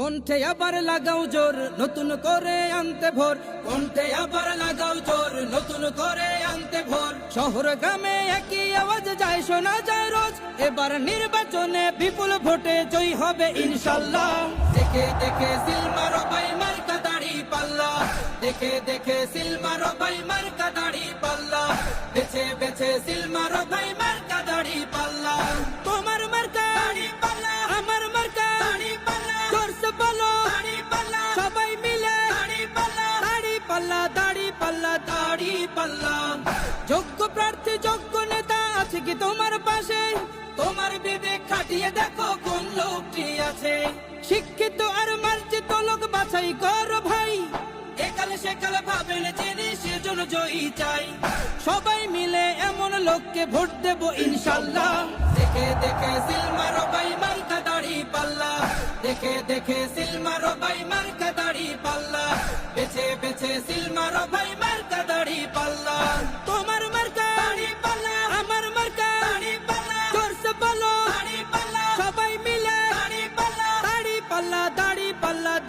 কণ্ঠে আবার লাগাও জোর নতুন করে আনতে ভোর, কণ্ঠে আবার লাগাও জোর নতুন করে আনতে ভোর। শহর গ্রামে একই আওয়াজ যায় শোনা যায় রোজ, এবার নির্বাচনে বিপুল ভোটে জয়ী হবে ইনশাল্লাহ। দেখে দেখে সিল মারো ভাই মার্কা দাড়ি পাল্লা, দেখে দেখে সিল মারো ভাই মার্কা দাড়ি পাল্লা, বেছে বেছে সিল মারো ভাই মার্কা দাড়ি পাল্লা। তোমার মার্কা দাড়ি পাল্লা, আমার মার্কা দাড়ি পাল্লা, জোরসে বলো দাড়ি পাল্লা, সবাই মিলে দাড়ি পাল্লা, দাড়ি পাল্লা, দাড়ি পাল্লা, দাড়ি পাল্লা। যোগ্য প্রার্থী যোগ্য নেতা আছে কি তোমার পাশে? তোমার বিবেক খাটিয়ে দেখো কোন লোকটি আছে। শিক্ষিত আর মার্জিত লোক বাছাই করো ভাই, একালে সেকালে ভাবেন জেনে সেজন্য জয়ী চাই। সবাই মিলে এমন লোককে ভোট দেব ইনশাল্লাহ। দেখে দেখে সিল মারো ভাই মার্কা দাড়ি পাল্লা, দেখে দেখে সিল মারো ভাই মার্কা দাড়ি পাল্লা, বেছে বেছে সিল মারো ভাই